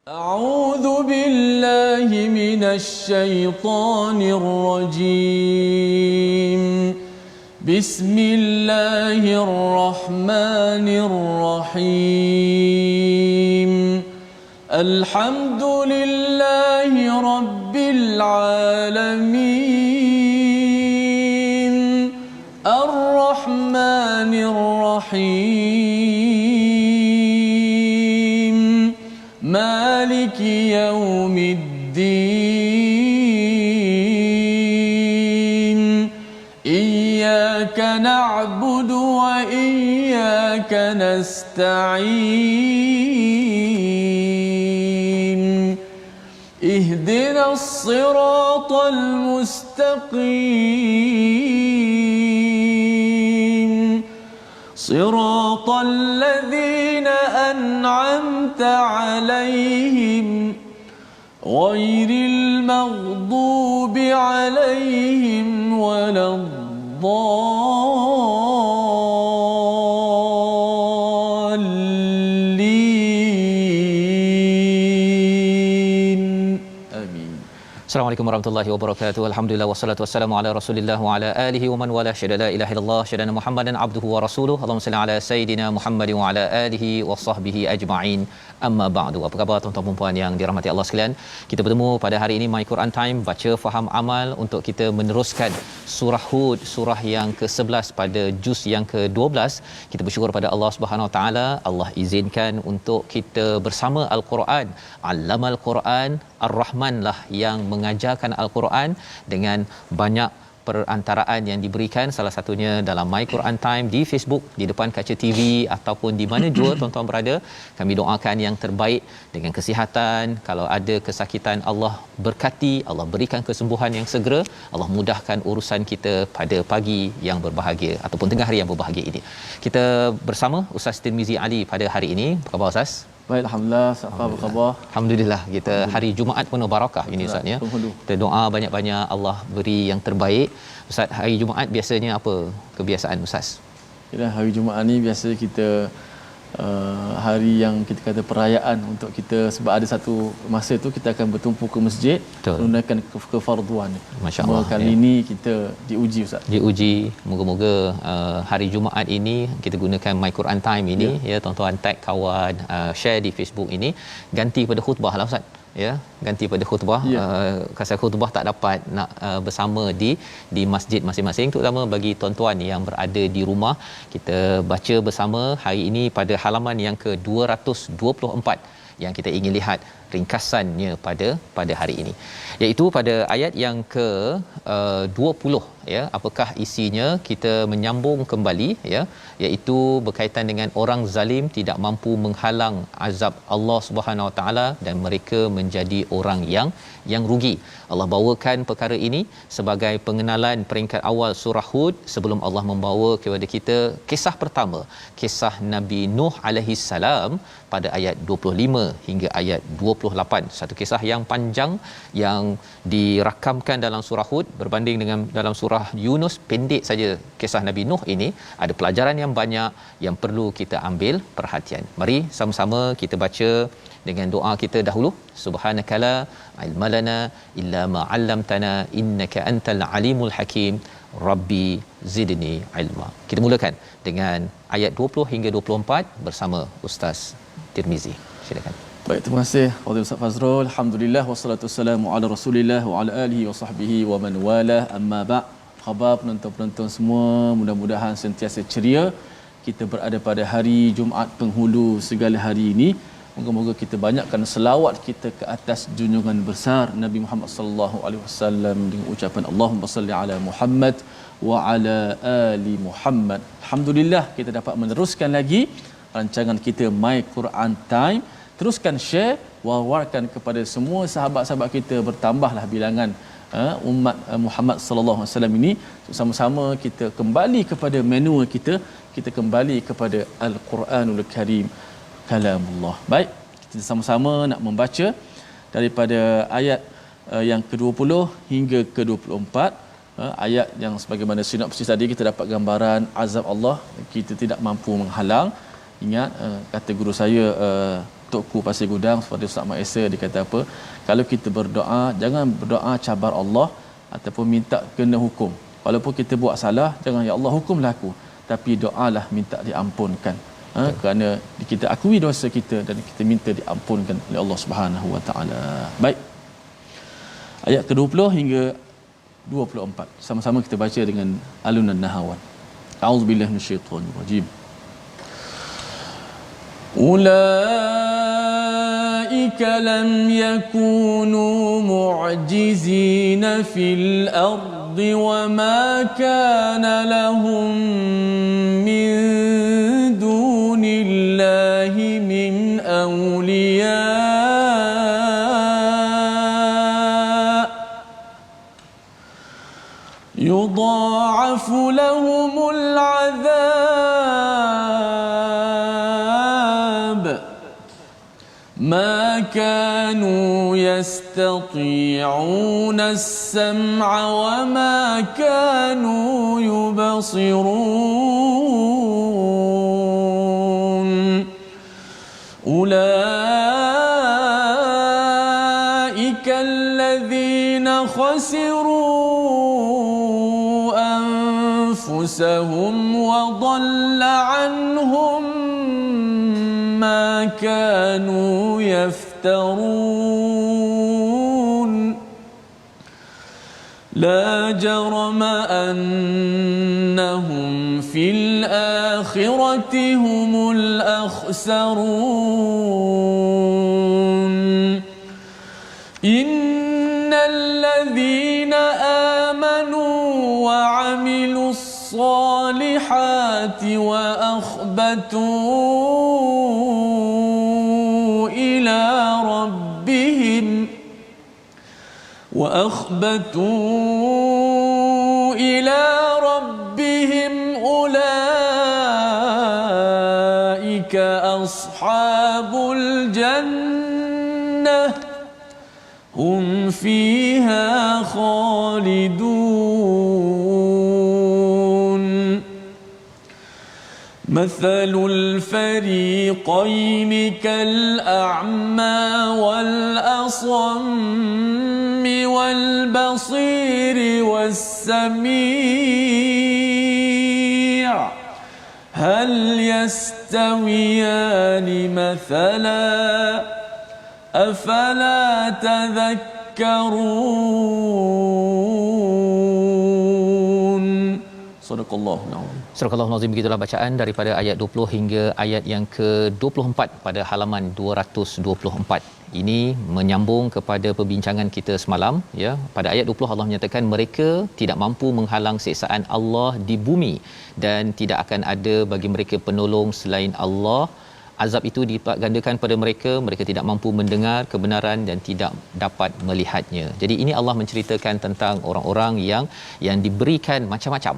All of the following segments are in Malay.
أعوذ بالله من الشيطان الرجيم. بسم الله الرحمن الرحيم. الحمد لله رب العالمين. الرحمن الرحيم. مالك يوم الدين. إياك نعبد وإياك نستعين. اهدنا الصراط المستقيم. صراط الذين أنعمت عليهم غير المغضوب عليهم ولا الضالين. آمين. Assalamualaikum warahmatullahi wabarakatuh. Alhamdulillah wassalatu wassalamu ala Rasulillah wa ala alihi wa man wala syada la ilaha illallah syada Muhammadan abduhu wa rasuluhu. Allahumma salli ala sayidina Muhammadin wa ala alihi wa sahbihi ajma'in. Amma ba'du. Apa khabar tuan-tuan dan puan yang dirahmati Allah sekalian? Kita bertemu pada hari ini My Quran Time, baca faham amal, untuk kita meneruskan surah Hud, surah yang ke-11 pada juz yang ke-12. Kita bersyukur pada Allah Subhanahu Wa Taala, Allah izinkan untuk kita bersama Al-Quran. Allamal Quran, Ar-Rahman lah yang mengajarkan Al-Quran dengan banyak perantaraan yang diberikan, salah satunya dalam My Quran Time di Facebook, di depan kaca TV ataupun di mana jua tuan-tuan berada. Kami doakan yang terbaik dengan kesihatan. Kalau ada kesakitan, Allah berkati, Allah berikan kesembuhan yang segera, Allah mudahkan urusan kita pada pagi yang berbahagia ataupun tengah hari yang berbahagia ini. Kita bersama Ustaz Tirmizi Ali pada hari ini. Apa khabar Ustaz? Baik, alhamdulillah. Apa khabar? Alhamdulillah. Kita hari Jumaat penuh barakah ini Ustaz ya. Kita doa banyak-banyak Allah beri yang terbaik. Ustaz, hari Jumaat biasanya apa kebiasaan Ustaz? Ya, hari Jumaat ni biasa kita hari yang kita kata perayaan untuk kita, sebab ada satu masa tu kita akan bertumpu ke masjid menunaikan kefarduan. Masya-Allah. Kali ini kita diuji Ustaz. Diuji. Moga-moga hari Jumaat ini kita gunakan My Quran Time ini ya tuan-tuan, tag kawan, share di Facebook ini, ganti pada khutbah lah Ustaz. Ya, ganti pada khutbah. Kasar khutbah tak dapat nak bersama di masjid masing-masing, terutama bagi tuan-tuan yang berada di rumah. Kita baca bersama hari ini pada halaman yang ke-224 yang kita ingin lihat ringkasannya pada hari ini, iaitu pada ayat yang ke 20 ya. Apakah isinya? Kita menyambung kembali ya, iaitu berkaitan dengan orang zalim tidak mampu menghalang azab Allah Subhanahu Wa Taala dan mereka menjadi orang yang rugi. Allah bawakan perkara ini sebagai pengenalan peringkat awal surah Hud sebelum Allah membawa kepada kita kisah pertama, kisah Nabi Nuh alaihi salam pada ayat 25 hingga ayat 28. Satu kisah yang panjang yang dirakamkan dalam surah Hud berbanding dengan dalam surah Yunus. Pendek saja kisah Nabi Nuh ini, ada pelajaran yang banyak yang perlu kita ambil perhatian. Mari sama-sama kita baca dengan doa kita dahulu. Subhanakala ilmalana illa ma 'allamtana innaka antal alimul hakim. Rabbi zidni ilma. Kita mulakan dengan ayat 20 hingga 24 bersama Ustaz Tirmizi. Silakan. Baik, terima kasih Fadil Ustaz Fazrul. Alhamdulillah wassalatu wassalamu ala Rasulillah wa ala alihi wa sahbihi wa man wala. Amma ba'. Khabar penonton-penonton semua, mudah-mudahan sentiasa ceria. Kita berada pada hari Jumaat penghulu segala hari ini. Moga-moga kita banyakkan selawat kita ke atas junjungan besar Nabi Muhammad sallallahu alaihi wasallam dengan ucapan Allahumma salli ala Muhammad wa ala ali Muhammad. Alhamdulillah kita dapat meneruskan lagi rancangan kita My Quran Time. Teruskan share, war-warkan kepada semua sahabat-sahabat kita, bertambahlah bilangan umat Muhammad sallallahu alaihi wasallam ini. Sama-sama kita kembali kepada manual kita kembali kepada Al-Quranul Karim, kalamullah. Baik, kita sama-sama nak membaca daripada ayat yang ke-20 hingga ke-24. Ayat yang sebagaimana sinopsis tadi, kita dapat gambaran azab Allah, kita tidak mampu menghalang. Ingat kata guru saya Tokku Pasir Gudang seperti Ustaz Mak Esa, dia kata apa, kalau kita berdoa jangan berdoa cabar Allah ataupun minta kena hukum. Walaupun kita buat salah, jangan ya Allah hukumlah aku, tapi doalah minta diampunkan. Kerana kita akui dosa kita dan kita minta diampunkan oleh Allah Subhanahu Wa Taala. Baik. Ayat ke-20 hingga 24. Sama-sama kita baca dengan alunan nahawan. A'udzubillahi minasyaitonir rajim. أولئك لم يكونوا معجزين في الأرض وما كان لهم من دون الله من أولياء يضاعف لهم العذاب ما كانوا يستطيعون السمع وما كانوا يبصرون أولئك الذين خسروا أنفسهم وضل عنهم ما كانوا يفترون لا جرم أنهم في الآخرة هم الأخسرون إن الذين آمنوا وعملوا الصالحات وأخبتوا إلى ربهم أولئك أصحاب الجنة هم فيها خالدون مثل الفريقين كالأعمى والأصم والبصير والسميع هل يستويان مثلا أفلا تذكرون صدق الله العظيم. Surah Al-Nazim, begitulah bacaan daripada ayat 20 hingga ayat yang ke-24 pada halaman 224. Ini menyambung kepada perbincangan kita semalam, ya. Pada ayat 20 Allah menyatakan mereka tidak mampu menghalang siksaan Allah di bumi dan tidak akan ada bagi mereka penolong selain Allah. Azab itu dilipat gandakan pada mereka, mereka tidak mampu mendengar kebenaran dan tidak dapat melihatnya. Jadi ini Allah menceritakan tentang orang-orang yang diberikan macam-macam.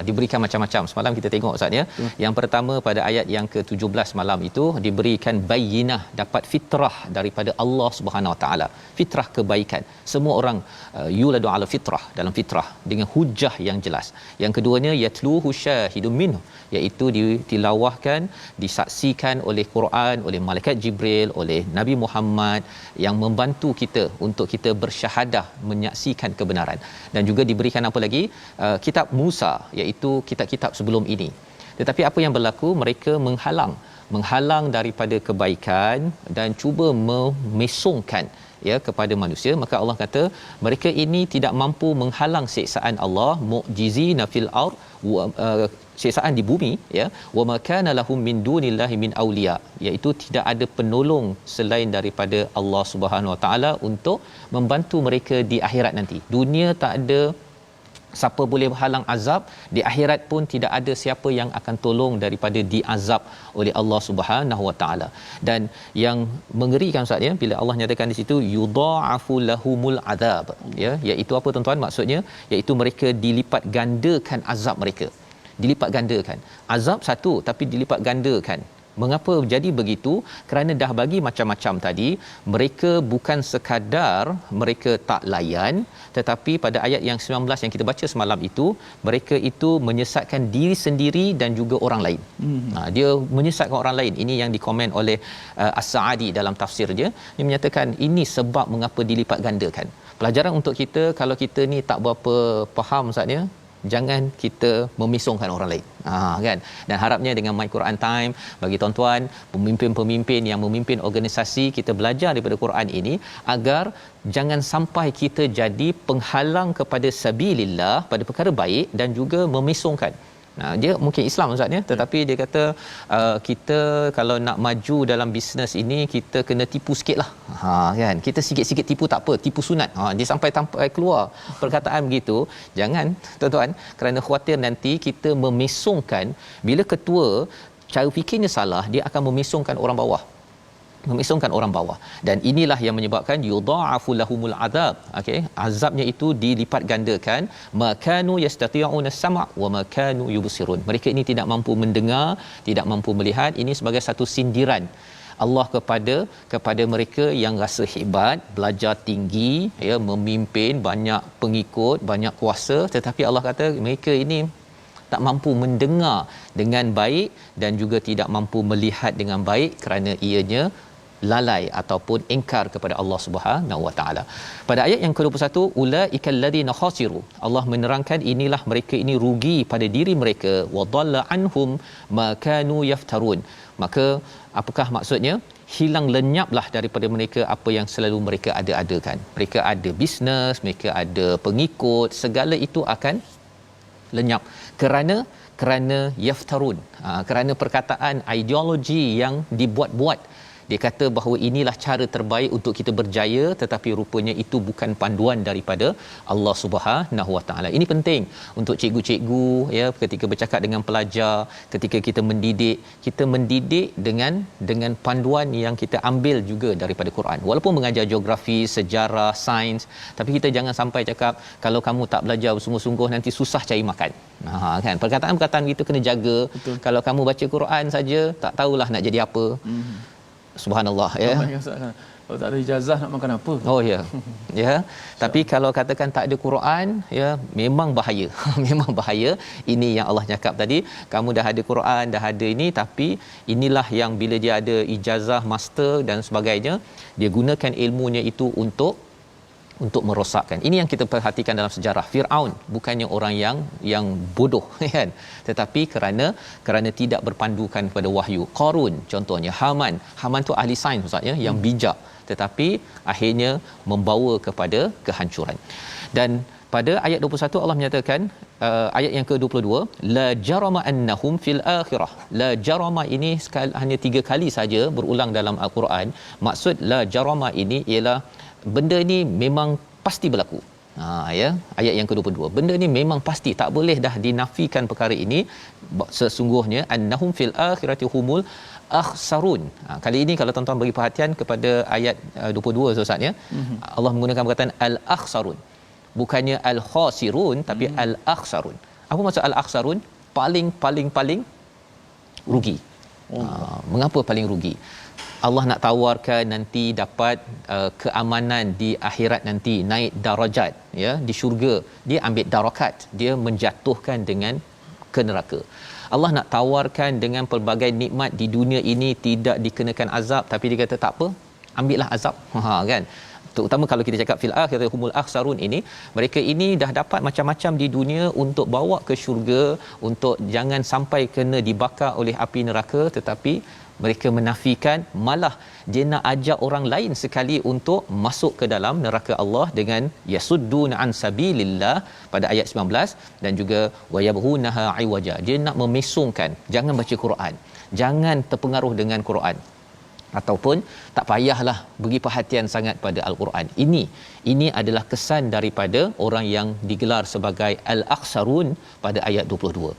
Diberikan macam-macam. Semalam kita tengok Ustaz, ya. Yang pertama pada ayat yang ke-17 malam itu diberikan bayyinah, dapat fitrah daripada Allah Subhanahu Wa Taala. Fitrah kebaikan. Semua orang yuladu ala fitrah, dalam fitrah dengan hujah yang jelas. Yang keduanya yatluhu syahidun minhu, iaitu ditilawahkan, disaksikan oleh Quran, oleh malaikat Jibril, oleh Nabi Muhammad yang membantu kita untuk kita bersyahadah menyaksikan kebenaran. Dan juga diberikan apa lagi? Kitab Musa, iaitu kitab-kitab sebelum ini. Tetapi apa yang berlaku? Mereka menghalang daripada kebaikan dan cuba memesongkan, ya, kepada manusia. Maka Allah kata mereka ini tidak mampu menghalang siksaan Allah, mu'jizina fil ard, siksaan di bumi, ya, wa ma kana lahum min dunillahi min awliya, iaitu tidak ada penolong selain daripada Allah Subhanahu Wa Taala untuk membantu mereka di akhirat nanti. Dunia tak ada siapa boleh halang azab, di akhirat pun tidak ada siapa yang akan tolong daripada diazab oleh Allah Subhanahu Wa Taala. Dan yang mengerikan Ustaz, ya, bila Allah nyatakan di situ yudha'afu lahumul azab, ya, iaitu apa tuan-tuan? Maksudnya iaitu mereka dilipat gandakan azab mereka. Dilipat gandakan. Azab satu tapi dilipat gandakan. Mengapa jadi begitu? Kerana dah bagi macam-macam tadi, mereka bukan sekadar mereka tak layan, tetapi pada ayat yang 19 yang kita baca semalam itu, mereka itu menyesatkan diri sendiri dan juga orang lain. Dia menyesatkan orang lain. Ini yang dikomen oleh As-Sa'adi dalam tafsir dia. Dia menyatakan ini sebab mengapa dilipat gandakan. Pelajaran untuk kita, kalau kita ni tak berapa faham Ustaz, jangan kita memisongkan orang lain. Kan? Dan harapnya dengan My Quran Time, bagi tuan-tuan pemimpin-pemimpin yang memimpin organisasi, kita belajar daripada Quran ini agar jangan sampai kita jadi penghalang kepada sabilillah, pada perkara baik, dan juga memisongkan. Dia mungkin Islam Ustaz, tetapi dia kata kita kalau nak maju dalam bisnes ini, kita kena tipu sikitlah. Kan, kita sikit-sikit tipu tak apa, tipu sunat. Dia sampai keluar perkataan begitu. Jangan tuan-tuan, kerana khawatir nanti kita memisongkan. Bila ketua cara fikirnya salah, dia akan memisongkan orang bawah, dan inilah yang menyebabkan yudha'afu lahumul azab. Okey, azabnya itu dilipat gandakan. Makanu yastati'una sam' wa makanu yubsirun. Mereka ini tidak mampu mendengar, tidak mampu melihat. Ini sebagai satu sindiran Allah kepada mereka yang rasa hebat, belajar tinggi, memimpin, banyak pengikut, banyak kuasa, tetapi Allah kata mereka ini tak mampu mendengar dengan baik dan juga tidak mampu melihat dengan baik kerana ianya lalai ataupun ingkar kepada Allah Subhanahu Wa Taala. Pada ayat yang ke-21, ulaikal ladina khasiru, Allah menerangkan inilah mereka ini rugi pada diri mereka, wa dhalla anhum ma kanu yaftarun. Maka apakah maksudnya? Hilang lenyaplah daripada mereka apa yang selalu mereka ada-adakan. Mereka ada bisnes, mereka ada pengikut, segala itu akan lenyap kerana yaftarun, kerana perkataan ideologi yang dibuat-buat. Dia kata bahawa inilah cara terbaik untuk kita berjaya, tetapi rupanya itu bukan panduan daripada Allah Subhanahu Wa Taala. Ini penting untuk cikgu-cikgu, ketika bercakap dengan pelajar, ketika kita mendidik dengan panduan yang kita ambil juga daripada Quran. Walaupun mengajar geografi, sejarah, sains, tapi kita jangan sampai cakap kalau kamu tak belajar bersungguh-sungguh nanti susah cari makan. Kan, perkataan-perkataan gitu kena jaga. Betul. Kalau kamu baca Quran saja tak tahulah nak jadi apa. Subhanallah, kalau tak ada ijazah nak makan apa? Tapi kalau katakan tak ada Quran, memang bahaya. Memang bahaya. Ini yang Allah cakap tadi, kamu dah ada Quran, dah ada ini, tapi inilah yang bila dia ada ijazah master dan sebagainya, dia gunakan ilmunya itu untuk merosakkan. Ini yang kita perhatikan dalam sejarah. Firaun bukannya orang yang bodoh, kan, tetapi kerana tidak berpandukan kepada wahyu. Qarun contohnya, Haman tu ahli sains Ustaz, yang bijak, tetapi akhirnya membawa kepada kehancuran. Dan pada ayat 21 Allah menyatakan, ayat yang ke-22, la jarama annahum fil akhirah. La jarama ini hanya 3 kali saja berulang dalam al-Quran. Maksud la jarama ini ialah benda ni memang pasti berlaku. Ayat yang ke-22, benda ni memang pasti, tak boleh dah dinafikan perkara ini. Sesungguhnya annahum fil akhirati humul akhsarun. Kali ini kalau tuan-tuan beri perhatian kepada ayat 22 Ustaz, Allah menggunakan perkataan al-akhsarun, bukannya al-khasirun, tapi al-akhsarun. Apa maksud al-akhsarun? Paling rugi. Mengapa paling rugi? Allah nak tawarkan nanti dapat keamanan di akhirat, nanti naik darajat, di syurga. Dia ambil darakat, dia menjatuhkan dengan ke neraka. Allah nak tawarkan dengan pelbagai nikmat di dunia ini, tidak dikenakan azab, tapi dia kata tak apa, ambillah azab. Kan, terutama kalau kita cakap fil akhirati humul akhsarun ini, mereka ini dah dapat macam-macam di dunia untuk bawa ke syurga, untuk jangan sampai kena dibakar oleh api neraka, tetapi mereka menafikan, malah dia nak ajak orang lain sekali untuk masuk ke dalam neraka Allah dengan yasudduna an sabilillah pada ayat 19, dan juga wayabghunaha iwaja. Dia nak memisungkan, jangan baca Quran, jangan terpengaruh dengan Quran, ataupun tak payahlah beri perhatian sangat pada al-Quran. Ini adalah kesan daripada orang yang digelar sebagai al-akhsarun pada ayat 22.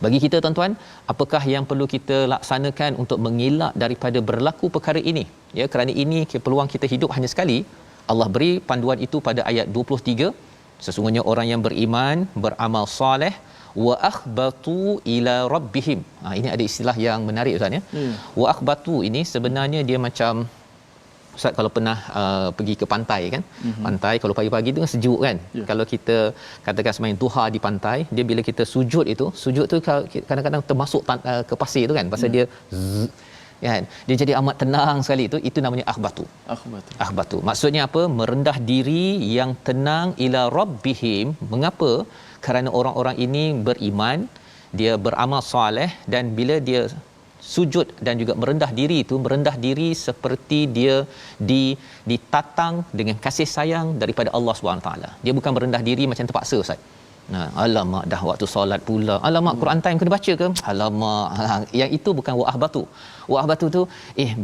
Bagi kita tuan-tuan, apakah yang perlu kita laksanakan untuk mengelak daripada berlaku perkara ini? Kerana ini peluang kita hidup hanya sekali. Allah beri panduan itu pada ayat 23. Sesungguhnya orang yang beriman, beramal soleh, wa akhbatu ila rabbihim. Ini ada istilah yang menarik Ustaz ya. Wa akhbatu ini sebenarnya dia macam Ustaz kalau pernah pergi ke pantai kan. Pantai kalau pagi-pagi tu kan sejuk kan. Kalau kita katakan semain duha di pantai, dia bila kita sujud itu, sujud tu kadang-kadang termasuk ke pasir tu kan. Pasal dia kan, dia jadi amat tenang sekali. Itu namanya akhbatu. Maksudnya apa? Merendah diri yang tenang ila rabbihim. Mengapa? Kerana orang-orang ini beriman, dia beramal soleh, dan bila dia sujud dan juga merendah diri itu, merendah diri seperti dia ditatang dengan kasih sayang daripada Allah SWT. Dia bukan merendah diri macam terpaksa Ustaz. Alamak dah waktu solat pula, alamak Quran time kena baca ke, alamak. Yang itu bukan wa'ah batu tu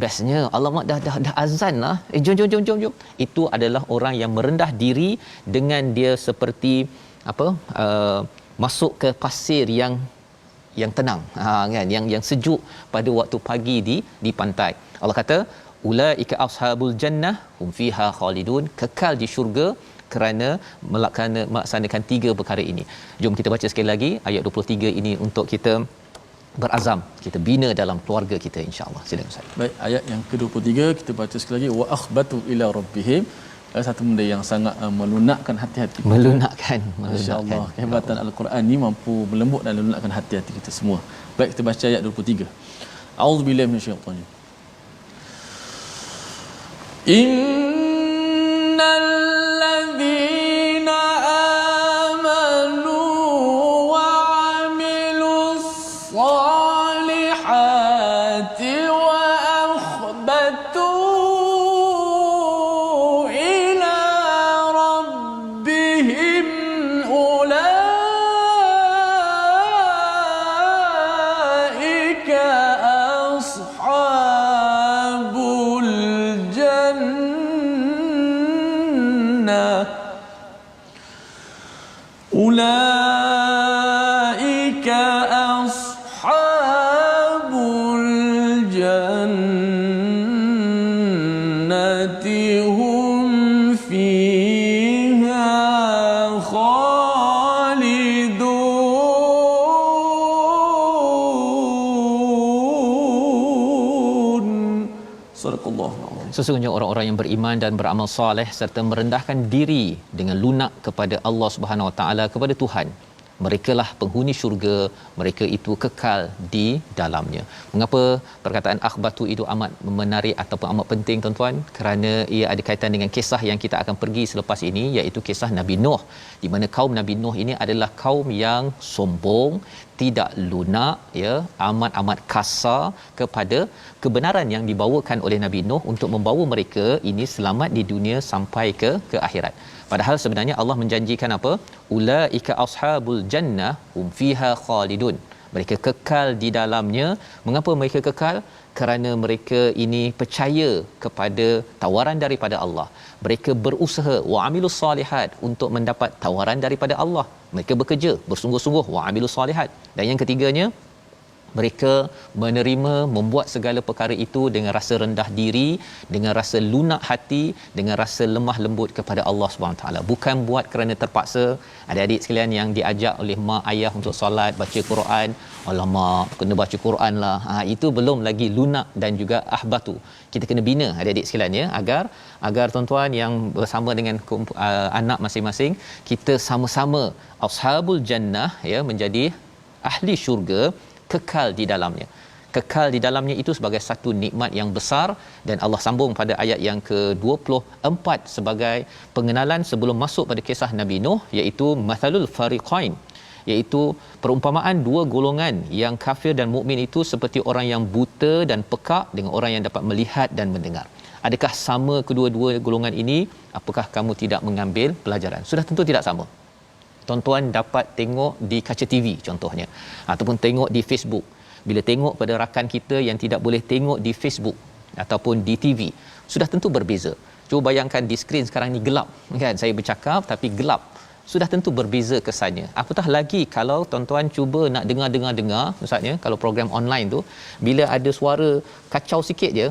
bestnya alamak dah azan lah, jom. Itu adalah orang yang merendah diri dengan dia seperti masuk ke pasir yang tenang, kan, yang sejuk pada waktu pagi di pantai. Allah kata ulaika ashabul jannah hum fiha khalidun, kekal di syurga kerana melaksanakan 3 perkara ini. Jom kita baca sekali lagi ayat 23 ini untuk kita berazam, kita bina dalam keluarga kita insya-Allah. Silakan Ustaz. Baik, ayat yang ke-23 kita baca sekali lagi, wa akhbatu ila rabbihim. Satu benda yang sangat melunakkan hati-hati. Melunakkan. Masya-Allah, kehebatan Al-Quran ni mampu melembut dan melunakkan hati-hati kita semua. Baik, kita baca ayat 23. A'udzubillahi minasyaitanir rajim. Innal ladzina amanu wa 'amilus salihati wa akhbatu أولئك أصحاب الجنة هم فيها خالدون. صدق الله. Sesungguhnya orang-orang yang beriman dan beramal soleh serta merendahkan diri dengan lunak kepada Allah Subhanahu Wa Taala, kepada Tuhan, merekalah penghuni syurga, mereka itu kekal di dalamnya. Mengapa perkataan akhbatu itu amat menarik ataupun amat penting tuan-tuan? Kerana ia ada kaitan dengan kisah yang kita akan pergi selepas ini, iaitu kisah Nabi Nuh, di mana kaum Nabi Nuh ini adalah kaum yang sombong, tidak lunak, ya, amat kasar kepada kebenaran yang dibawakan oleh Nabi Nuh untuk membawa mereka ini selamat di dunia sampai ke akhirat. Padahal sebenarnya Allah menjanjikan apa? Ulaika ashabul jannah hum fiha khalidun. Mereka kekal di dalamnya. Mengapa mereka kekal? Kerana mereka ini percaya kepada tawaran daripada Allah. Mereka berusaha wa amilus solihat untuk mendapat tawaran daripada Allah. Mereka bekerja bersungguh-sungguh wa amilus solihat. Dan yang ketiganya, mereka menerima, membuat segala perkara itu dengan rasa rendah diri, dengan rasa lunak hati, dengan rasa lemah lembut kepada Allah SWT. Bukan buat kerana terpaksa. Adik-adik sekalian yang diajak oleh mak ayah untuk solat, baca Quran, alamak kena baca Quran lah, itu belum lagi lunak dan juga ahbatu. Kita kena bina adik-adik sekalian ya, agar tuan-tuan yang bersama dengan anak masing-masing, kita sama-sama ashabul jannah ya, menjadi ahli syurga, kekal di dalamnya. Kekal di dalamnya itu sebagai satu nikmat yang besar, dan Allah sambung pada ayat yang ke-24 sebagai pengenalan sebelum masuk pada kisah Nabi Nuh, iaitu mathalul fariqain, iaitu perumpamaan dua golongan yang kafir dan mukmin itu seperti orang yang buta dan pekak dengan orang yang dapat melihat dan mendengar. Adakah sama kedua-dua golongan ini? Apakah kamu tidak mengambil pelajaran? Sudah tentu tidak sama. Tuan-tuan dapat tengok di kaca TV contohnya, ataupun tengok di Facebook. Bila tengok pada rakan kita yang tidak boleh tengok di Facebook ataupun di TV, sudah tentu berbeza. Cuba bayangkan di skrin sekarang ni gelap kan, saya bercakap tapi gelap, sudah tentu berbeza kesannya. Apatah lagi kalau tuan-tuan cuba nak dengar ustaznya, kalau program online tu bila ada suara kacau sikit je,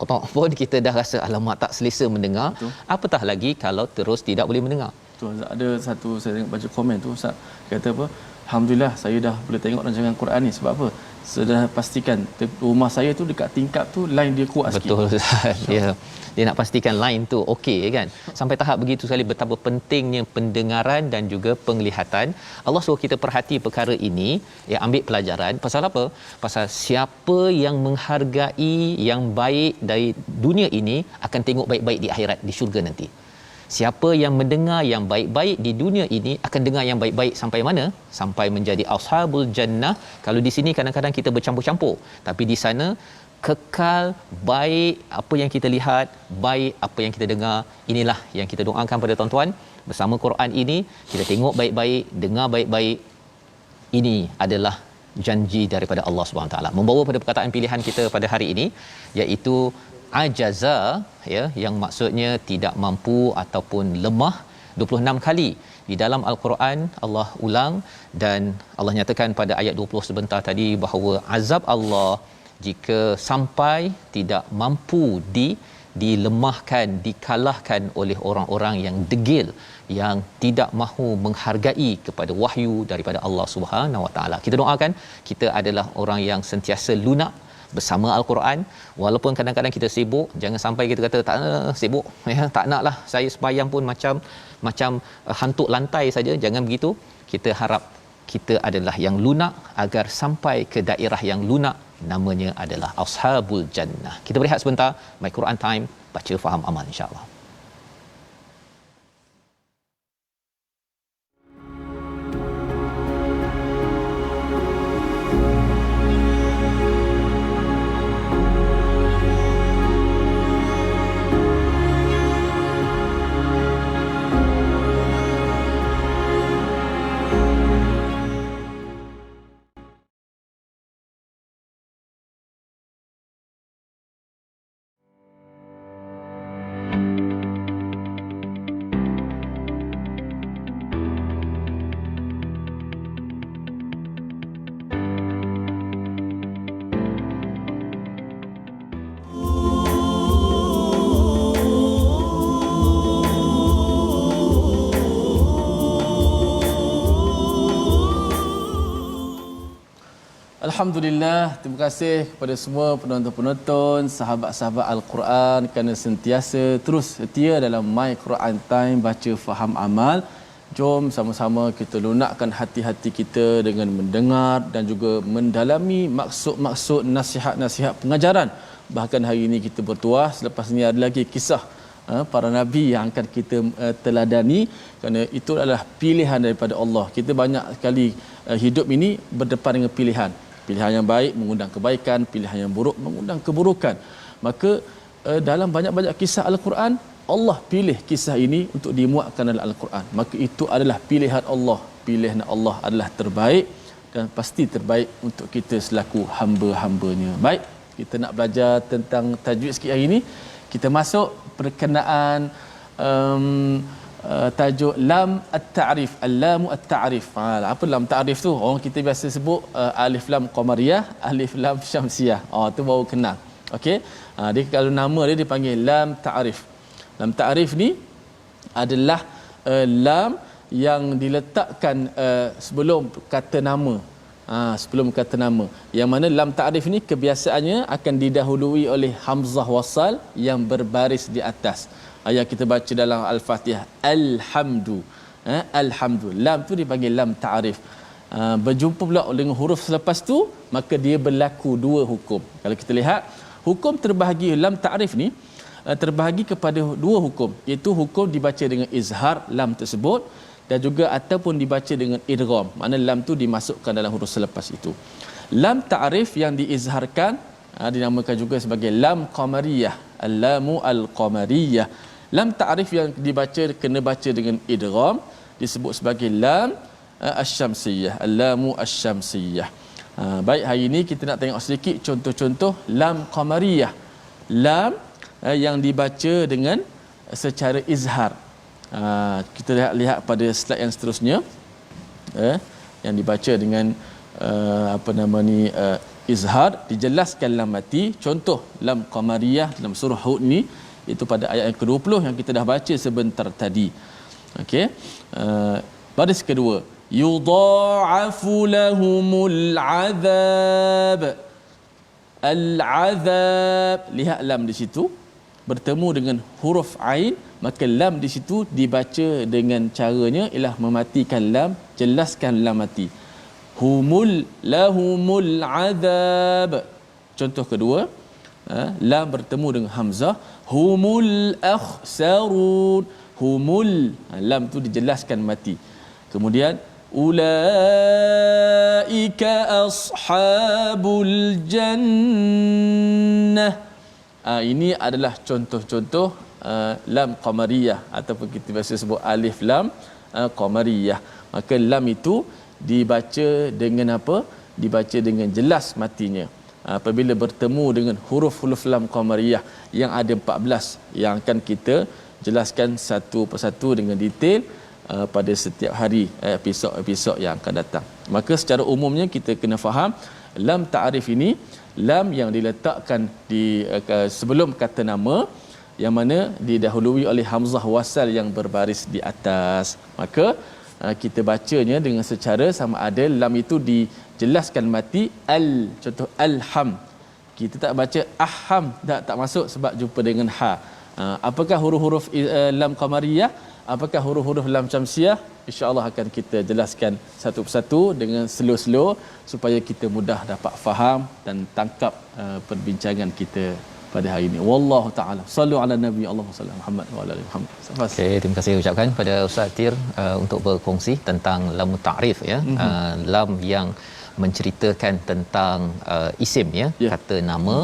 kotok pun kita dah rasa alamak tak selesa mendengar. Betul. Apatah lagi kalau terus tidak boleh mendengar. Betul. Ada satu saya tengok baca komen tu Ustaz kata apa, Alhamdulillah saya dah boleh tengok rancangan Quran ni. Sebab apa? Sudah pastikan rumah saya tu dekat tingkap tu line dia kuat sikit. Betul Ustaz. Ya. Dia nak pastikan line tu okey kan. Sampai tahap begitu sekali betapa pentingnya pendengaran dan juga penglihatan. Allah suruh kita perhati perkara ini, ya, ambil pelajaran. Pasal apa? Pasal siapa yang menghargai yang baik dari dunia ini akan tengok baik-baik di akhirat, di syurga nanti. Siapa yang mendengar yang baik-baik di dunia ini akan dengar yang baik-baik sampai mana? Sampai menjadi ashabul jannah. Kalau di sini kadang-kadang kita bercampur-campur, tapi di sana kekal baik apa yang kita lihat, baik apa yang kita dengar. Inilah yang kita doakan pada tuan-tuan. Bersama Quran ini, kita tengok baik-baik, dengar baik-baik. Ini adalah janji daripada Allah Subhanahu Wa Taala. Membawa pada perkataan pilihan kita pada hari ini, iaitu ajaza, ya, yang maksudnya tidak mampu ataupun lemah. 26 kali di dalam Al-Quran Allah ulang, dan Allah nyatakan pada ayat 20 sebentar tadi bahawa azab Allah jika sampai tidak mampu dilemahkan, dikalahkan oleh orang-orang yang degil, yang tidak mahu menghargai kepada wahyu daripada Allah Subhanahu Wa Taala. Kita doakan kita adalah orang yang sentiasa lunak bersama Al-Quran, walaupun kadang-kadang kita sibuk. Jangan sampai kita kata tak sibuk, ya, tak naklah saya sembahyang pun macam hantuk lantai saja. Jangan begitu. Kita harap kita adalah yang lunak agar sampai ke daerah yang lunak, namanya adalah Ashabul Jannah. Kita berehat sebentar. My Quran Time, baca faham amal insya-Allah. Alhamdulillah, terima kasih kepada semua penonton-penonton, sahabat-sahabat Al-Quran kerana sentiasa terus setia dalam My Quran Time, baca faham amal. Jom sama-sama kita lunakkan hati-hati kita dengan mendengar dan juga mendalami maksud-maksud nasihat-nasihat pengajaran. Bahkan hari ini kita bertuah, selepas ini ada lagi kisah para nabi yang akan kita teladani, kerana itu adalah pilihan daripada Allah. Kita banyak sekali hidup ini berdepan dengan pilihan. Pilihan yang baik mengundang kebaikan, pilihan yang buruk mengundang keburukan. Maka dalam banyak-banyak kisah Al-Quran, Allah pilih kisah ini untuk dimuatkan dalam Al-Quran. Maka itu adalah pilihan Allah. Pilihan Allah adalah terbaik dan pasti terbaik untuk kita selaku hamba-hambanya. Baik, kita nak belajar tentang tajwid sikit hari ini. Kita masuk perkenaan tajuk lam at-ta'rif, al-lamu at-ta'rif. Apa lam ta'rif tu? Orang kita biasa sebut alif lam qamariyah, alif lam syamsiyah. Tu baru kenal. Okey. Dia kalau nama dia dipanggil lam ta'rif. Lam ta'rif ni adalah lam yang diletakkan sebelum kata nama. Sebelum kata nama. Yang mana lam ta'rif ni kebiasaannya akan didahului oleh hamzah wasal yang berbaris di atas. Yang kita baca dalam Al-Fatihah, alhamdu. Alhamdu. Lam tu dipanggil lam ta'rif. Berjumpa pula dengan huruf selepas tu, maka dia berlaku dua hukum. Kalau kita lihat, hukum terbahagi lam ta'rif ni terbahagi kepada dua hukum, iaitu hukum dibaca dengan izhar lam tersebut dan juga ataupun dibaca dengan idgham. Makna lam tu dimasukkan dalam huruf selepas itu. Lam ta'rif yang diizharkan dinamakan juga sebagai lam qamariyah, al-lamu al-qamariyah. Lam ta'rif yang dibaca kena baca dengan idgham disebut sebagai lam asy-syamsiyah, al-lamu asy-syamsiyah. Baik, hari ini kita nak tengok sedikit contoh-contoh lam qamariyah. Lam yang dibaca dengan secara izhar. Kita lihat pada slide yang seterusnya, yang dibaca dengan izhar, dijelaskan lam mati. Contoh lam qamariyah dalam surah Hud ni, itu pada ayat yang ke-20 yang kita dah baca sebentar tadi. Okey. Baris kedua, yudha'afu lahumul azab. Al-azab, lihat lam di situ bertemu dengan huruf ain, maka lam di situ dibaca dengan caranya ialah mematikan lam, jelaskan lam mati. Lahumul azab. Contoh kedua, lam bertemu dengan hamzah, humul akhsarun. Humul, lam tu dijelaskan mati. Kemudian ulaika ashabul jannah. Ini adalah contoh-contoh lam qamariyah ataupun kita biasa sebut alif lam qamariyah. Maka lam itu dibaca dengan apa? Dibaca dengan jelas matinya. Apabila bertemu dengan huruf-huruf lam qamariyah yang ada 14 yang akan kita jelaskan satu persatu dengan detail pada setiap hari episod-episod yang akan datang. Maka secara umumnya kita kena faham lam ta'rif ini lam yang diletakkan di sebelum kata nama yang mana didahului oleh hamzah wasal yang berbaris di atas. Maka kita bacanya dengan secara sama ada lam itu dijelaskan mati contoh alham. Kita tak baca aham, tak masuk sebab jumpa dengan ha. Apakah huruf-huruf lam qamariyah? Apakah huruf-huruf lam syamsiah? InsyaAllah akan kita jelaskan satu persatu dengan slow-slow supaya kita mudah dapat faham dan tangkap perbincangan kita pada hari ini. Wallahu taala. Sallu ala nabi Allahumma salli Muhammad wa ala ali Muhammad. Okey, terima kasih ucapkan pada Ustaz Tir untuk berkongsi tentang lam ta'rif ya. Lam yang menceritakan tentang isim ya, kata nama.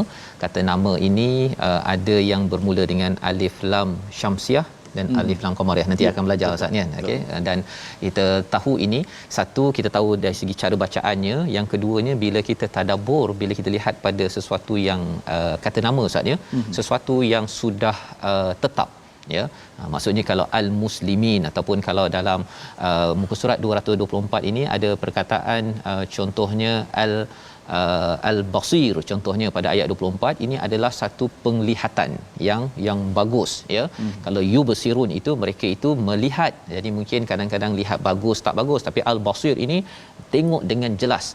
Kata nama ini ada yang bermula dengan alif lam syamsiah dan alif lam qamariyah. Nanti akan belajar Ustaz ni kan. Okey, dan kita tahu ini satu, kita tahu dari segi cara bacaannya. Yang keduanya, bila kita tadabbur, bila kita lihat pada sesuatu yang kata nama Ustaz ya, sesuatu yang sudah tetap ya. Maksudnya kalau al-muslimin ataupun kalau dalam muka surat 224 ini ada perkataan contohnya al-basir, contohnya pada ayat 24 ini adalah satu penglihatan yang bagus ya. Kalau yubsirun itu mereka itu melihat, jadi mungkin kadang-kadang lihat bagus tak bagus, tapi al-basir ini tengok dengan jelas.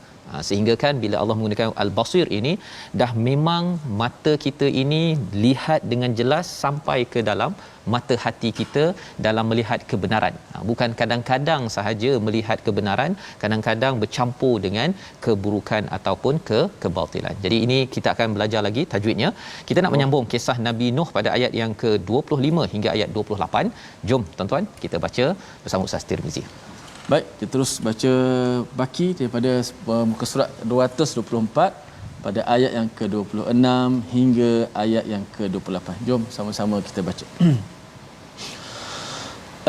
Sehingga kan bila Allah menggunakan al-basir ini, dah memang mata kita ini lihat dengan jelas sampai ke dalam mata hati kita dalam melihat kebenaran. Bukan kadang-kadang sahaja melihat kebenaran, kadang-kadang bercampur dengan keburukan ataupun kebatilan. Jadi ini kita akan belajar lagi tajwidnya. Kita nak menyambung kisah Nabi Nuh pada ayat yang ke-25 hingga ayat 28. Jom tuan-tuan kita baca bersama Ustaz Tirmizi. Baik, kita terus baca baki daripada muka surat 224 pada ayat yang ke-26 hingga ayat yang ke-28. Jom sama-sama kita baca.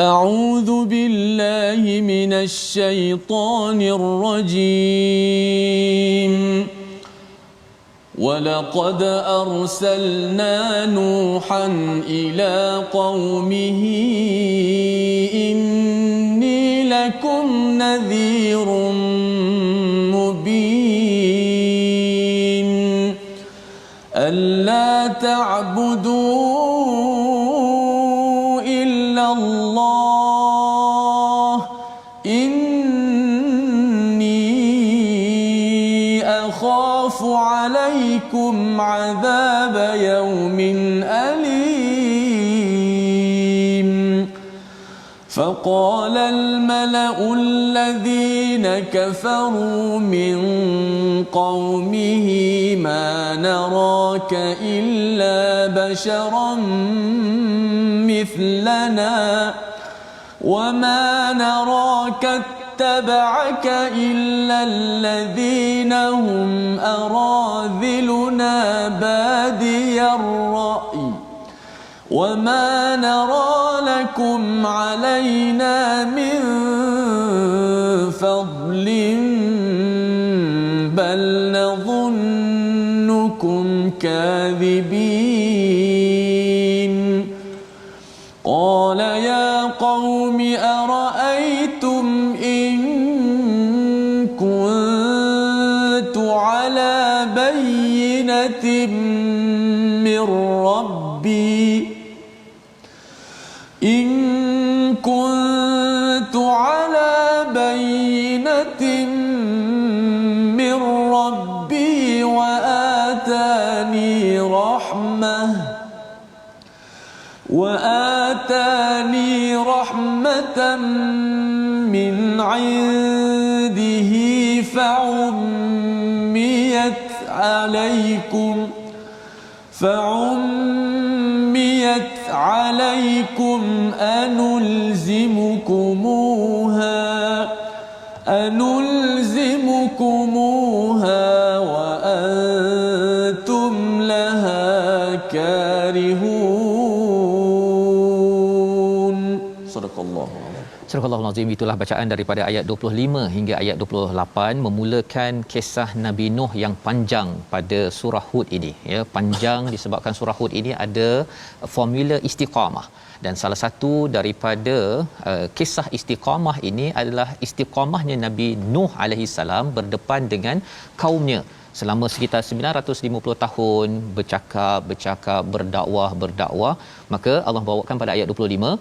A'udzu billahi minasy syaithanir rajim. وَلَقَدْ أَرْسَلْنَا نُوحًا إِلَى قَوْمِهِ إِنِّي لَكُمْ نَذِيرٌ مُبِينٌ أَلَّا تَعْبُدُوا إِلَّا اللَّهَ أَخَافُ عَلَيْكُمْ عَذَابَ يَوْمٍ أَلِيمٍ فَقَالَ الْمَلَأُ الَّذِينَ كَفَرُوا مِنْ قَوْمِهِ مَا نَرَاكَ إِلَّا بَشَرًا مِثْلَنَا وَمَا نَرَاكَ اتبعك إلا الذين هم أراذلنا بادي الرأي وما نرى لكم علينا من فضل بل نظنكم كاذبين قال يا قوم أرأيتم إن كنت على بينة من ربي إن كنت على بينة وآتاني رحمة من عنده فعميت عليكم أنلزمكموها وأنتم لها كارهون. صدق الله. Surah Al-Azim. Itulah bacaan daripada ayat 25 hingga ayat 28 memulakan kisah Nabi Nuh yang panjang pada surah Hud ini, ya. Panjang disebabkan surah Hud ini ada formula istiqamah, dan salah satu daripada kisah istiqamah ini adalah istiqamahnya Nabi Nuh alaihi salam berdepan dengan kaumnya selama sekitar 950 tahun bercakap berdakwah. Maka Allah bawakan pada ayat 25,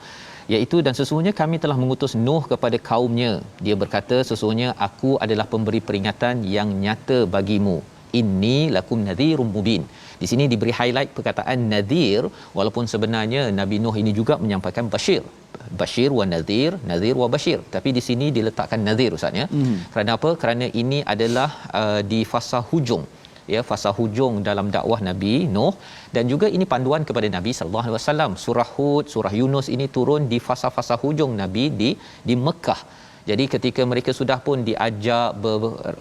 iaitu dan sesungguhnya kami telah mengutus Nuh kepada kaumnya. Dia berkata, sesungguhnya aku adalah pemberi peringatan yang nyata bagimu. Inni lakum nadhirum mubin. Di sini diberi highlight perkataan nadhir, walaupun sebenarnya Nabi Nuh ini juga menyampaikan bashir wa nadhir wa bashir, tapi di sini diletakkan nadhir, ustaz, ya. Kerana apa? Kerana ini adalah di fasa hujung, ya, fasa hujung dalam dakwah Nabi Nuh, dan juga ini panduan kepada Nabi sallallahu alaihi wasallam. Surah Hud, surah Yunus ini turun di fasa-fasa hujung Nabi di Mekah. Jadi ketika mereka sudah pun diajak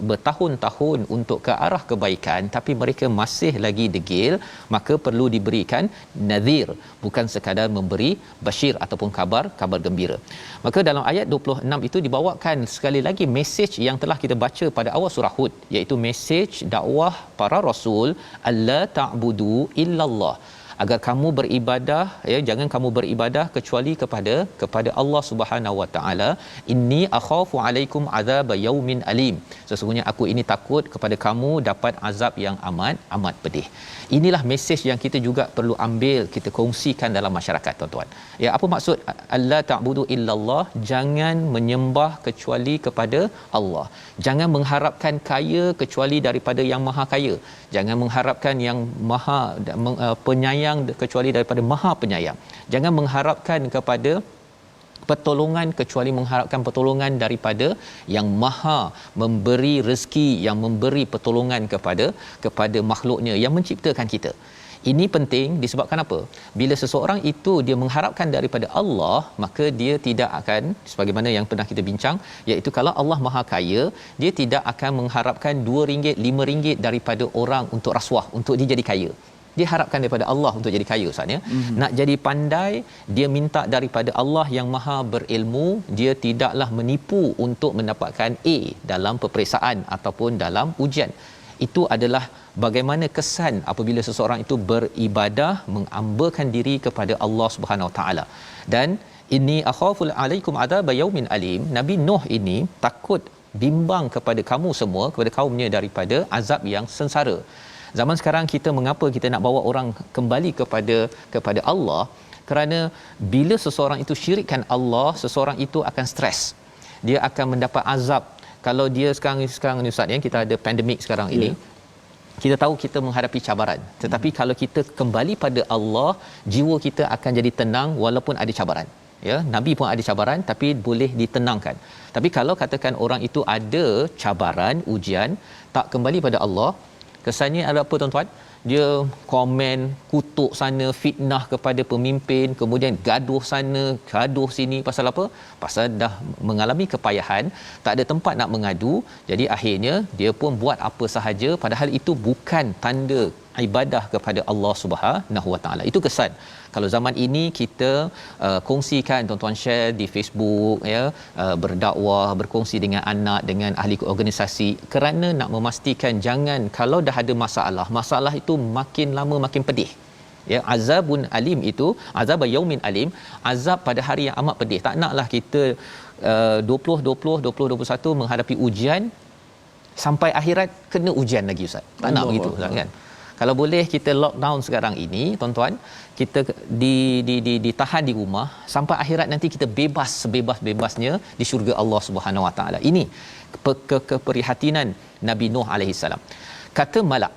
bertahun-tahun untuk ke arah kebaikan, tapi mereka masih lagi degil, maka perlu diberikan nadhir, bukan sekadar memberi bashir ataupun kabar gembira. Maka dalam ayat 26 itu dibawakan sekali lagi mesej yang telah kita baca pada awal surah Hud, iaitu mesej dakwah para rasul, alla ta'budu illallah, agar kamu beribadah, ya, jangan kamu beribadah kecuali kepada Allah Subhanahu wa taala. Inni akhafu alaikum azab yaumin alim. Sesungguhnya aku ini takut kepada kamu dapat azab yang amat pedih. Inilah mesej yang kita juga perlu ambil, kita kongsikan dalam masyarakat, tuan-tuan. Ya, apa maksud alla ta'budu illallah? Jangan menyembah kecuali kepada Allah. Jangan mengharapkan kaya kecuali daripada yang maha kaya. Jangan mengharapkan yang maha penyayang kecuali daripada maha penyayang. Jangan mengharapkan kepada pertolongan kecuali mengharapkan pertolongan daripada yang maha memberi rezeki, yang memberi pertolongan kepada makhluknya yang menciptakan kita. Ini penting disebabkan apa? Bila seseorang itu dia mengharapkan daripada Allah, maka dia tidak akan, sebagaimana yang pernah kita bincang, iaitu kalau Allah maha kaya, dia tidak akan mengharapkan RM2, RM5 daripada orang untuk rasuah, untuk dia jadi kaya. Dia harapkan daripada Allah untuk jadi kaya, ustaz, ya. Nak jadi pandai, dia minta daripada Allah yang maha berilmu. Dia tidaklah menipu untuk mendapatkan A dalam peperiksaan ataupun dalam ujian. Itu adalah bagaimana kesan apabila seseorang itu beribadah, mengambakan diri kepada Allah Subhanahu Wa Taala. Dan inni akhafu alaikum adab yaumin alim, Nabi Nuh ini takut, bimbang kepada kamu semua, kepada kaumnya, daripada azab yang sengsara. Zaman sekarang kita, mengapa kita nak bawa orang kembali kepada Allah? Kerana bila seseorang itu syirikkan Allah, seseorang itu akan stres. Dia akan mendapat azab. Kalau dia sekarang ni, ustaz, ya, kita ada pandemik sekarang ini. Kita tahu kita menghadapi cabaran. Tetapi kalau kita kembali pada Allah, jiwa kita akan jadi tenang walaupun ada cabaran. Ya, Nabi pun ada cabaran tapi boleh ditenangkan. Tapi kalau katakan orang itu ada cabaran, ujian, tak kembali pada Allah, kesannya ada apa, tuan-tuan? Dia komen, kutuk sana, fitnah kepada pemimpin, kemudian gaduh sana, gaduh sini. Pasal apa? Pasal dah mengalami kepayahan, tak ada tempat nak mengadu. Jadi akhirnya dia pun buat apa sahaja, padahal itu bukan tanda ibadah kepada Allah Subhanahu Wa Taala. Itu kesan. Kalau zaman ini kita kongsikan, tuan-tuan share di Facebook, ya, berdakwah, berkongsi dengan anak, dengan ahli organisasi, kerana nak memastikan jangan, kalau dah ada masalah itu makin lama makin pedih. Ya, azabun alim itu, azab yaumin alim, azab pada hari yang amat pedih. Tak naklah kita 2021 menghadapi ujian sampai akhirat kena ujian lagi, ustaz. Tak nak begitu, kan? Kalau boleh kita lockdown sekarang ini, tuan-tuan, kita ditahan di rumah sampai akhirat nanti kita bebas sebebas-bebasnya di syurga Allah Subhanahu Wa Taala. Ini keprihatinan Nabi Nuh alaihi salam. kata malak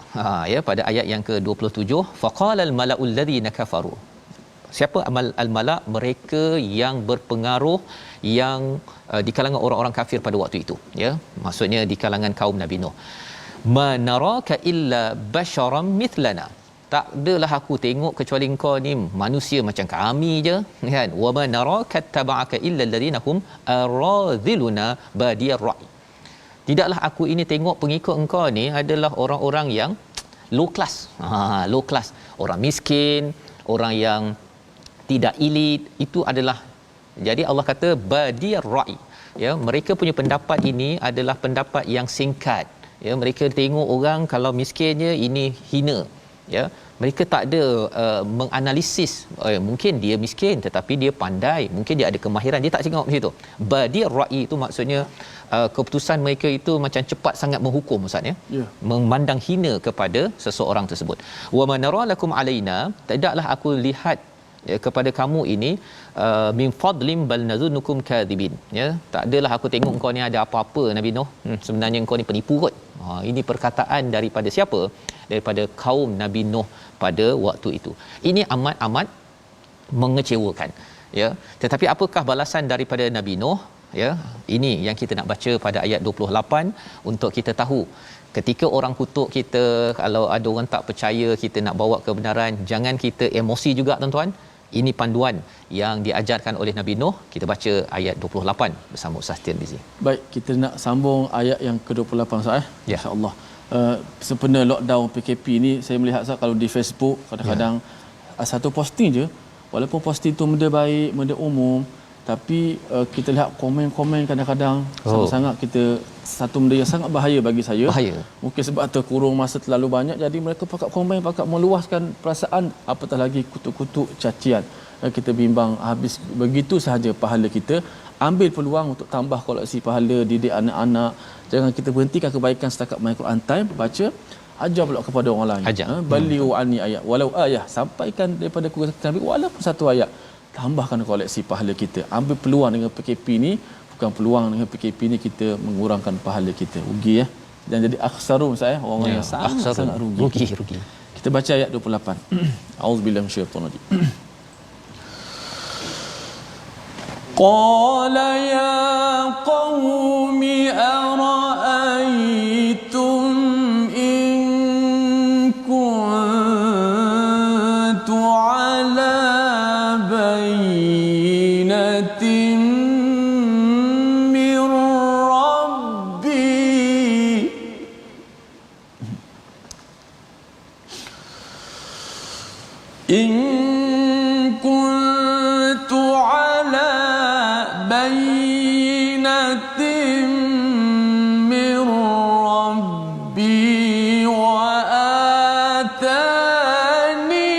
ya pada ayat yang ke-27, faqalal malaul ladzina kafaru. Siapa al-malak? Mereka yang berpengaruh yang di kalangan orang-orang kafir pada waktu itu, ya, maksudnya di kalangan kaum Nabi Nuh. Manaraka illa basharam mithlana, tak adalah aku tengok kecuali engkau ni manusia macam kami je, kan. Wa manaraka taba'aka illa alladhina hum aradhiluna badiyar ra'i, tidaklah aku ini tengok pengikut engkau ni adalah orang-orang yang low class. Low class, orang miskin, orang yang tidak elit, itu adalah. Jadi Allah kata badiyar ra'i, ya, mereka punya pendapat ini adalah pendapat yang singkat, ya. Mereka tengok orang kalau miskinnya ini hina, ya. Mereka tak ada menganalisis, mungkin dia miskin tetapi dia pandai, mungkin dia ada kemahiran, dia tak tengok di situ. Badiyar ra'i itu maksudnya keputusan mereka itu macam cepat sangat menghukum, ustaz, ya, memandang hina kepada seseorang tersebut. Wa manara lakum alaina, tidaklah aku lihat, ya, kepada kamu ini min fadlim bal nazunukum kadhibin, ya, tak adalah aku tengok engkau ni ada apa-apa Nabi Nuh, sebenarnya engkau ni penipu kot. Ini perkataan daripada siapa? Daripada kaum Nabi Nuh pada waktu itu. Ini amat-amat mengecewakan, ya. Tetapi apakah balasan daripada Nabi Nuh, ya? Ini yang kita nak baca pada ayat 28 untuk kita tahu. Ketika orang kutuk kita, kalau ada orang tak percaya kita nak bawa kebenaran, jangan kita emosi juga, tuan-tuan. Ini panduan yang diajarkan oleh Nabi Nuh. Kita baca ayat 28 bersama Ustaz Tirmizi. Baik, kita nak sambung ayat yang ke-28, Ustaz, ya. Insya-Allah. Sempena lockdown PKP ni, saya melihat, Ustaz, kalau di Facebook kadang-kadang satu posting je, walaupun posting tu benda baik, benda umum, tapi kita lihat komen-komen kadang-kadang sangat-sangat kita, satu benda yang sangat bahaya bagi saya. Bahaya. Mungkin sebab terkurung masa terlalu banyak, jadi mereka pakat komen, pakat meluaskan perasaan, apatah lagi kutuk-kutuk, cacian. Kita bimbang, habis begitu sahaja pahala kita. Ambil peluang untuk tambah koleksi pahala, didik anak-anak. Jangan kita berhentikan kebaikan setakat main Quran time, baca, ajar pula kepada orang lain. Baliu anni ayat walau ayah, sampaikan daripada Nabi walaupun satu ayat. Tambahkan koleksi pahala kita. Ambil peluang dengan PKP ni, bukan peluang dengan PKP ni kita mengurangkan pahala kita. Rugi, ya. Dan jadi akhsarun, saya orang yang sangat rugi. Kita baca ayat 28. Auzubillahi minasyaitonir rajim. Qala ya qaumi ara'aytum in kuntu ala bayyinatin min rabbi in kuntu ala bayyinatin min rabbi wa atani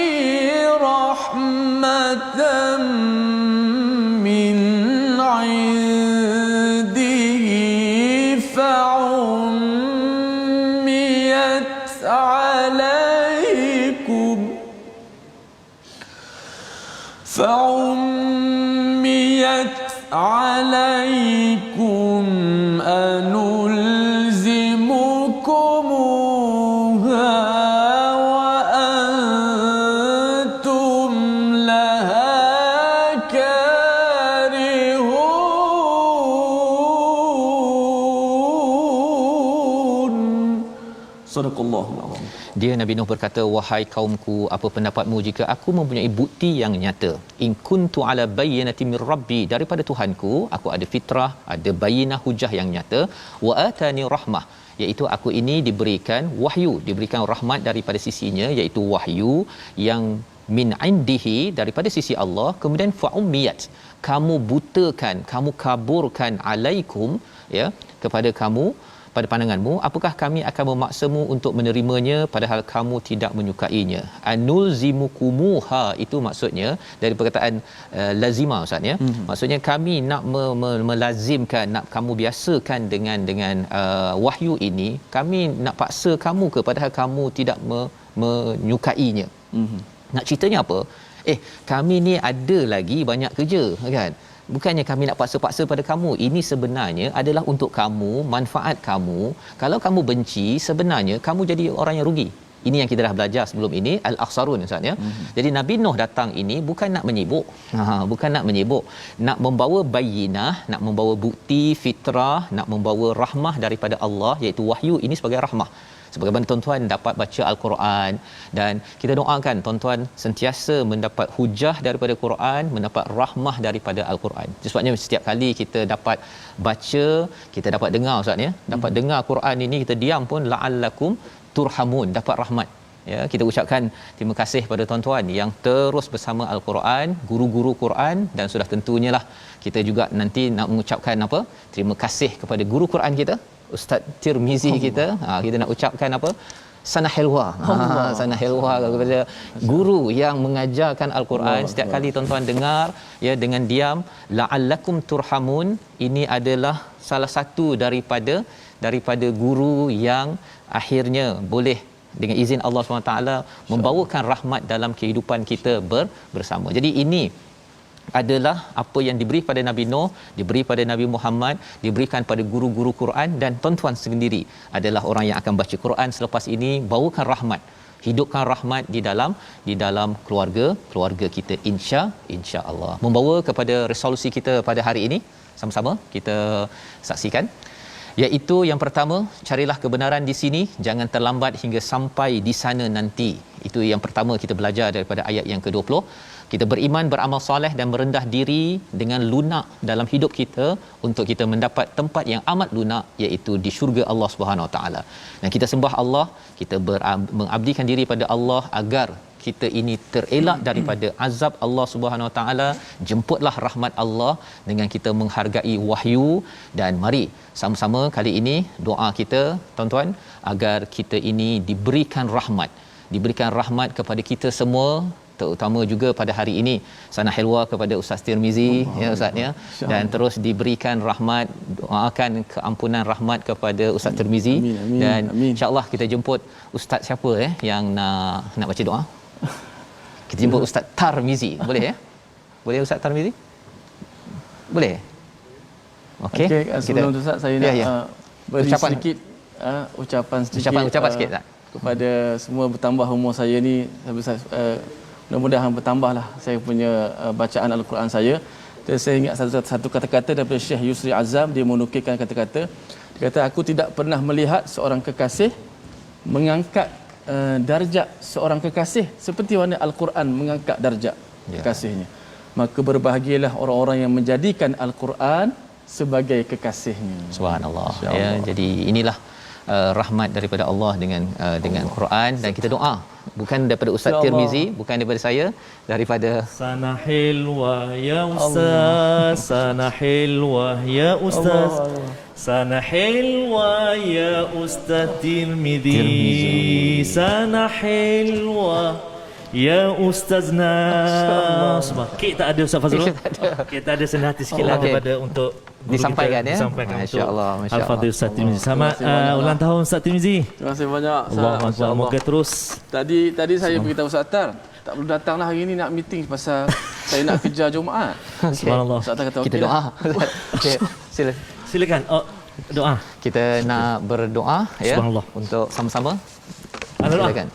rahmatan min indihi fa'ummiyat alaykum anulzimukumuha wa antum laha karihun. Sadaqallahul azim. Dia Nabi Nuh berkata, wahai kaumku, apa pendapatmu jika aku mempunyai bukti yang nyata? In kuntu ala bayyinatin mir rabbi, daripada Tuhanku aku ada fitrah, ada bayyinah, hujah yang nyata. Wa atani rahmah, iaitu aku ini diberikan wahyu, diberikan rahmat daripada sisinya, iaitu wahyu yang min indihi, daripada sisi Allah. Kemudian fa'ummiyat, kamu butakan, kamu kaburkan, alaikum, ya, kepada kamu, pada pandanganmu. Apakah kami akan memaksamu untuk menerimanya padahal kamu tidak menyukainya? Anulzimukumuha, itu maksudnya dari perkataan lazima, Ustaz, ya. Maksudnya kami nak melazimkan, nak kamu biasakan dengan wahyu ini, kami nak paksa kamu ke padahal kamu tidak menyukainya. Nak ceritanya apa? Kami ni ada lagi banyak kerja, kan? bukannya kami nak paksa-paksa pada kamu. Ini sebenarnya adalah untuk kamu, manfaat kamu. Kalau kamu benci, sebenarnya kamu jadi orang yang rugi. Ini yang kita dah belajar sebelum ini, al-akhsarun Ustaz ya. Jadi Nabi Nuh datang ini bukan nak menyibuk. Bukan nak menyibuk, nak membawa bayyinah, nak membawa bukti fitrah, nak membawa rahmah daripada Allah, iaitu wahyu ini sebagai rahmah. Sebagaimana tuan-tuan dapat baca al-Quran, dan kita doakan tuan-tuan sentiasa mendapat hujah daripada Quran, mendapat rahmah daripada al-Quran. Sebabnya setiap kali kita dapat baca, kita dapat dengar Ustaz ya, dapat dengar Quran ini, kita diam pun la'allakum turhamun, dapat rahmat. Ya, kita ucapkan terima kasih pada tuan-tuan yang terus bersama al-Quran, guru-guru Quran, dan sudah tentunya lah kita juga nanti nak mengucapkan apa? Terima kasih kepada guru Quran kita, Ustaz Tirmizi kita. Kita nak ucapkan apa? Sana hilwa. Sana hilwa kepada guru yang mengajarkan al-Quran. Setiap kali tuan-tuan dengar ya dengan diam, la'allakum turhamun, ini adalah salah satu daripada guru yang akhirnya boleh dengan izin Allah SWT membawakan rahmat dalam kehidupan kita bersama. Jadi ini adalah apa yang diberi pada Nabi Nuh, diberi pada Nabi Muhammad, diberikan pada guru-guru Quran, dan tuan-tuan sendiri adalah orang yang akan baca Quran selepas ini. Bawakan rahmat, hidupkan rahmat di dalam keluarga kita, insya-Allah. Membawa kepada resolusi kita pada hari ini, sama-sama kita saksikan, iaitu yang pertama, carilah kebenaran di sini, jangan terlambat hingga sampai di sana nanti. Itu yang pertama kita belajar daripada ayat yang ke-20. Kita beriman, beramal soleh dan merendah diri dengan lunak dalam hidup kita untuk kita mendapat tempat yang amat lunak, iaitu di syurga Allah Subhanahu Wa Taala. Dan kita sembah Allah, kita mengabdikan diri pada Allah agar kita ini terelak daripada azab Allah Subhanahu Wa Taala. Jemputlah rahmat Allah dengan kita menghargai wahyu, dan mari sama-sama kali ini doa kita tuan-tuan agar kita ini diberikan rahmat kepada kita semua, terutama juga pada hari ini sana hilwa kepada Ustaz Tirmizi ya Ustaz ya, dan terus diberikan rahmat, doakan keampunan rahmat kepada Ustaz Tirmizi. Dan insya-Allah kita jemput ustaz siapa yang nak baca doa. Kita jemput Ustaz Tarmizi, boleh ya? Boleh Ustaz Tarmizi? Boleh. Okey. Sebelum tu Ustaz, saya nak beri sedikit ucapan sikit tak? Kepada semua bertambah umur saya ni, mudah-mudahan bertambahlah saya punya bacaan al-Quran saya. Dan saya ingat satu kata-kata daripada Syekh Yusri Azam, dia menukilkan kata-kata, dia kata, aku tidak pernah melihat seorang kekasih mengangkat darjat seorang kekasih seperti mana al-Quran mengangkat darjat kekasihnya. Maka berbahagialah orang-orang yang menjadikan al-Quran sebagai kekasihnya. Subhanallah. Ya, jadi inilah rahmat daripada Allah dengan Quran, dan kita doa bukan daripada Ustaz Tirmizi, bukan daripada saya, daripada sana hilwa ya ustaz, sana hilwa ya ustaz, sana hilwa ya ustaz Tirmizi, sana hilwa ya ustazna. Kita tak ada Ustaz Fazrul. Kita ada senang hati sikitlah daripada untuk disampaikan ya. Masya-Allah, masya-Allah. Al-Fadhil Ustaz Tirmizi. Selamat ulang tahun Ustaz Tirmizi. Terima kasih banyak. Allahu akbar. Moga terus. Tadi saya beritahu Ustaz Tar, tak perlu datanglah hari ni nak meeting pasal saya nak kerja Jumaat. Subhanallah. Ustaz Tar kata kita okey. Doa. Okey, Silakan. Doa. Kita nak berdoa ya untuk sama-sama. Silakan.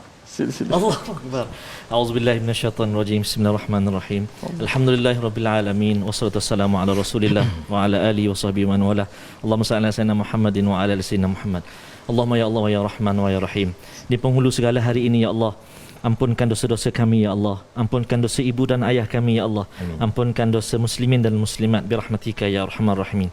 Allahu akbar. A'udzubillahi minasyaitonir rajim. Bismillahirrahmanirrahim. Alhamdulillahirabbil alamin, wassalatu wassalamu ala Rasulillah wa ala alihi washabbihi man wala. Allahumma salli ala sayyidina Muhammadin wa ala ali sayyidina Muhammad. Allahumma ya Allah wa ya Rahman wa ya Rahim. Di penghulu segala hari ini ya Allah, ampunkan dosa-dosa kami ya Allah, ampunkan dosa ibu dan ayah kami ya Allah. Amin. Ampunkan dosa muslimin dan muslimat bi rahmatika ya arhamar rahimin.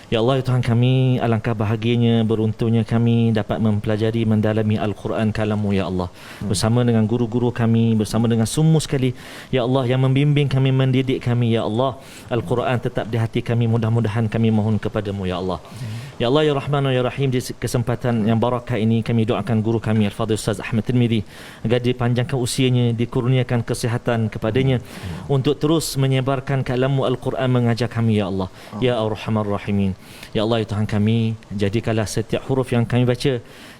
Ya Allah, ya Tuhan kami, alangkah bahagianya, beruntungnya kami dapat mempelajari, mendalami Al-Quran kalam-Mu ya Allah, bersama dengan guru-guru kami, bersama dengan semua sekali ya Allah yang membimbing kami, mendidik kami ya Allah. Al-Quran tetap di hati kami, mudah-mudahan kami mohon kepadamu ya Allah. Ya Allah ya Rahman ya Rahim, di kesempatan yang barakah ini kami doakan guru kami Al-Fadhil Ustaz Ahmad Tirmizi agar dipanjangkan usianya, dikurniakan kesihatan kepadanya untuk terus menyebarkan kalam-Mu Al-Quran, mengajar kami ya Allah ya Ar-Rahman Rahimin. Ya Allah ya Tuhan kami, jadikanlah setiap huruf yang kami baca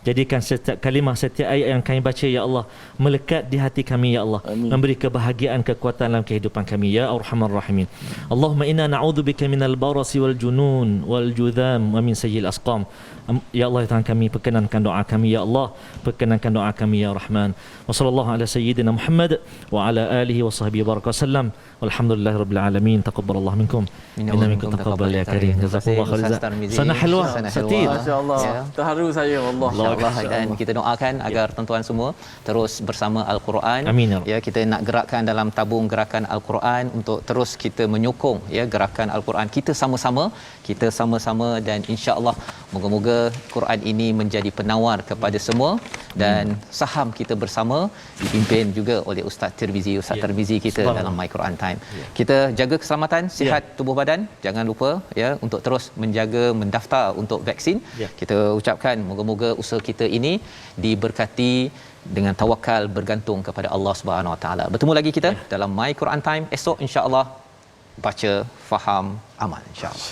Jadikan setiap kalimah, setiap ayat yang kami baca ya Allah melekat di hati kami ya Allah. Amin. Memberi kebahagiaan, kekuatan dalam kehidupan kami ya Arhamar Rahimin. Allahumma inna na'udzubika minal barasi wal junun wal judham wa min sayyi'il asqam. Ya Allah, ya Tuhan kami, perkenankan doa kami ya Allah, perkenankan doa kami ya Rahman. Wa sallallahu ala sayyidina Muhammad wa ala alihi wa sahbihi baraka sallam. Walhamdulillahirabbil alamin. Taqabbalallahu minkum. Inna minkum taqabbal ya karim. Jazakallahu khairan. Sana halwa. Satir. Masya-Allah. Ya. Terharu saya wallah. InsyaAllah, dan kita doakan agar tuan-tuan semua terus bersama Al-Quran. Amin, ya Rabb. Ya, kita nak gerakkan dalam tabung gerakan Al-Quran untuk terus kita menyokong ya gerakan Al-Quran kita sama-sama, dan insya-Allah moga-moga Quran ini menjadi penawar kepada semua, dan saham kita bersama dipimpin juga oleh Ustaz Tirmizi kita dalam My Quran Time. Kita jaga keselamatan, sihat tubuh badan. Jangan lupa ya untuk terus menjaga mendaftar untuk vaksin. Kita ucapkan moga-moga usaha kita ini diberkati dengan tawakal, bergantung kepada Allah Subhanahu Wa Taala. Bertemu lagi kita dalam My Quran Time esok insya-Allah. Baca, faham, amal insya-Allah.